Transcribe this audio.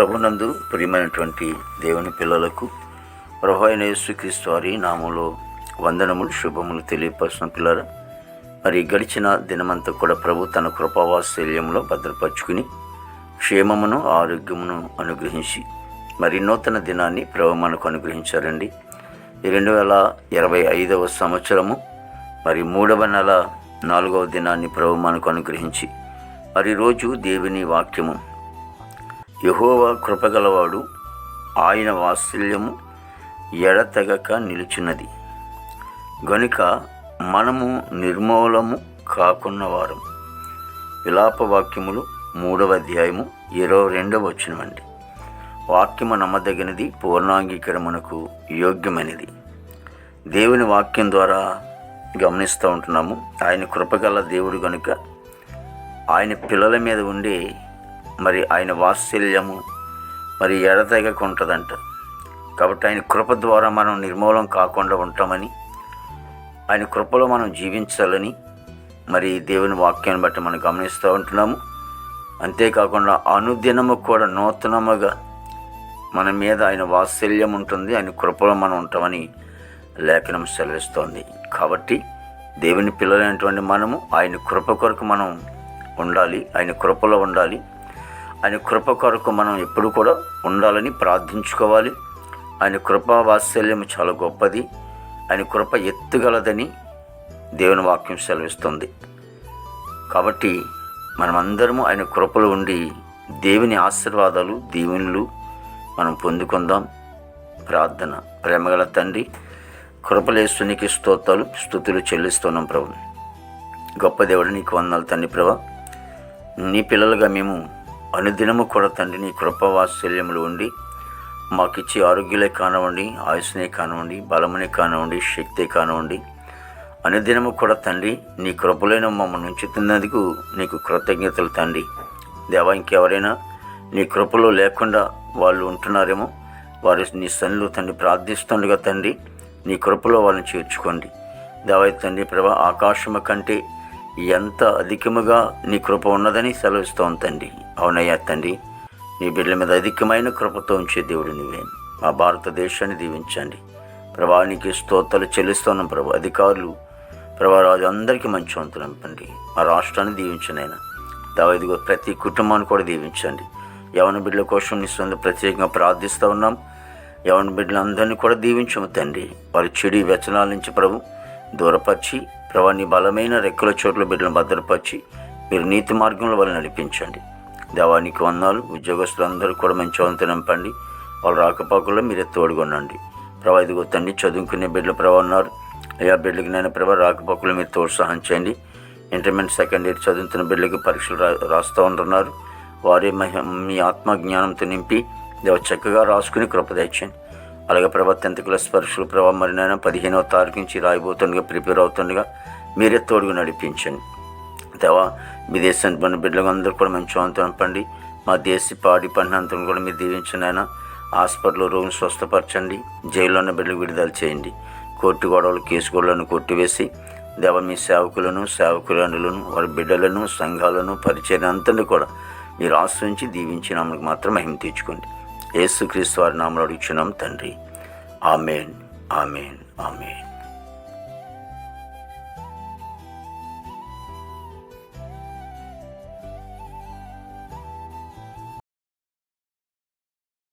ప్రభునందు ప్రియమైనటువంటి దేవుని పిల్లలకు ప్రభువైన అయిన యేసుక్రీస్తు వారి నామములో వందనములు శుభములు తెలియపరుచిన పిల్లరా, మరి గడిచిన దినమంతా కూడా ప్రభు తన కృపావాత్సల్యంలో భద్రపరుచుకుని క్షేమమును ఆరోగ్యమును అనుగ్రహించి మరి నూతన దినాన్ని ప్రభు మనకు అనుగ్రహించారండి. ఈ 2025వ సంవత్సరము మరి 3వ నెల 4వ దినాన్ని ప్రభు మనకు అనుగ్రహించి మరి రోజు దేవుని వాక్యము, యెహోవా కృపగలవాడు, ఆయన వాత్సల్యము ఎడతెగక నిలుచున్నది గనుక మనము నిర్మూలము కాకున్నవారం. విలాప వాక్యములు 3వ అధ్యాయము 22వ వచనమండి. వాక్యము నమ్మదగినది, పూర్ణాంగీకరణకు యోగ్యమైనది. దేవుని వాక్యం ద్వారా గమనిస్తూ ఉంటున్నాము. ఆయన కృపగల దేవుడు కనుక ఆయన పిల్లల మీద ఉండే మరి ఆయన వాత్సల్యము మరి ఎడతెగక ఉంటుందంట. కాబట్టి ఆయన కృప ద్వారా మనం నిర్మూలం కాకుండా ఉంటామని, ఆయన కృపలో మనం జీవించాలని మరి దేవుని వాక్యాన్ని బట్టి మనం గమనిస్తూ ఉంటున్నాము. అంతేకాకుండా అనుదినము కూడా నూతనముగా మన మీద ఆయన వాత్సల్యం ఉంటుంది, ఆయన కృపలో మనం ఉంటామని లేఖనం సెలవిస్తోంది. కాబట్టి దేవుని పిల్లలైనటువంటి మనము ఆయన కృప కొరకు మనం ఉండాలి, ఆయన కృపలో ఉండాలి. ఆయన కృప కొరకు మనం ఎప్పుడు కూడా ఉండాలని ప్రార్థించుకోవాలి. ఆయన కృపా వాత్సల్యం చాలా గొప్పది, ఆయన కృప ఎత్తుగలదని దేవుని వాక్యం సెలవిస్తుంది. కాబట్టి మనమందరము ఆయన కృపలో ఉండి దేవుని ఆశీర్వాదాలు దీవెనలు మనం పొందుకుందాం. ప్రార్థన. ప్రేమగల తండ్రి, కృపలేస్తునికి స్తోత్రాలు స్తుతులు చెల్లిస్తున్నాం ప్రభు. గొప్ప దేవుడు నీకు వందనాలు తండ్రి. ప్రభా, నీ పిల్లలుగా మేము అనుదినము కూడా తండ్రి నీ కృపా వాత్సల్యములు ఉండి మాకిచ్చి ఆరోగ్యాలే కానివ్వండి, ఆయుష్నే కానివ్వండి, బలమునే కానివ్వండి, శక్తే కానివ్వండి, అనుదినము కూడా తండ్రి నీ కృపలైన మమ్మల్ని ఉంచుతున్నందుకు నీకు కృతజ్ఞతలు తండ్రి. దేవా, ఇంకెవరైనా నీ కృపలో లేకుండా వాళ్ళు ఉంటున్నారేమో, వారు నీ సన్నిధిలో తండ్రి ప్రార్థిస్తుండగా తండ్రి నీ కృపలో వాళ్ళని చేర్చుకోండి. దేవా తండ్రి ప్రభా, ఆకాశము కంటే ఎంత అధికముగా నీ కృప ఉన్నదని సెలవిస్తోంది తండ్రి. అవునయ్యా తండ్రి, నీ బిడ్డల మీద అధికమైన కృపతో ఉంచే దేవుడు నీవే. మా భారతదేశాన్ని దీవించండి ప్రభా. నీకు స్తోత్రాలు చెల్లిస్తున్నాం ప్రభా. అధికారులు ప్రభా, రాజు అందరికీ మంచి వంతులు తండ్రి. మా రాష్ట్రాన్ని దీవించనైనా దేవా, ఇదిగో ప్రతి కుటుంబాన్ని కూడా దీవించండి. యవన బిడ్డల కోసం నీ సొంత ప్రత్యేకంగా ప్రార్థిస్తూ ఉన్నాం. యవన బిడ్డలందరినీ కూడా దీవించము తండ్రి. వారి చెడు వ్యసనాల నుంచి ప్రభు దూరపరిచి ప్రభా, నీ బలమైన రెక్కల చోట్ల బిడ్డలను భద్రపరిచి మీరు నీతి మార్గంలో వాళ్ళని నడిపించండి. దేవానికి వందనాలు. ఉద్యోగస్తులందరూ కూడా మంచి వంతు నింపండి. వాళ్ళు రాకపోకల్లో మీరే తోడుగొనండి ప్రభా. ఇదిగో తండ్రి, చదువుకునే బిడ్డలు ప్రభా ఉన్నారు. అయ్యా బిడ్డలకి నేను ప్రభా రాకపోకలు మీరు ప్రోత్సాహం చేయండి. ఇంటర్మీడియట్ సెకండ్ ఇయర్ చదువుతున్న బిడ్డలకి పరీక్షలు రాస్తూ ఉంటున్నారు. వారే మీ ఆత్మజ్ఞానంతో నింపి దేవ చక్కగా రాసుకుని కృప తెచ్చండి. అలాగే ప్రభా 10th క్లాస్ పరీక్షలు ప్రభా మరి నేను 15వ తారీఖు నుంచి రాయిపోతుండగా ప్రిపేర్ అవుతుండగా మీరే తోడుగా నడిపించండి. దేవా, మీ దేశానికి మన బిడ్డలకు అందరూ కూడా మంచి వంతు నింపండి. మా దేశ పాడి పంటంతా కూడా మీరు దీవించండి. ఆయన హాస్పిటల్లో రోగులు స్వస్థపరచండి. జైల్లో ఉన్న బిడ్డలకు విడుదల చేయండి. కోర్టు గొడవలు కేసు గొడవలను కొట్టివేసి దేవ మీ సేవకులను సేవకులను వారి బిడ్డలను సంఘాలను పరిచయం అంతని కూడా మీరు ఆశ్రయించి దీవించి నామకు మాత్రం మహిమ తెచ్చుకోండి. యేసుక్రీస్తు వారి నామములో అడుగుచున్నాం తండ్రి. ఆమేన్, ఆమేన్, ఆమేన్.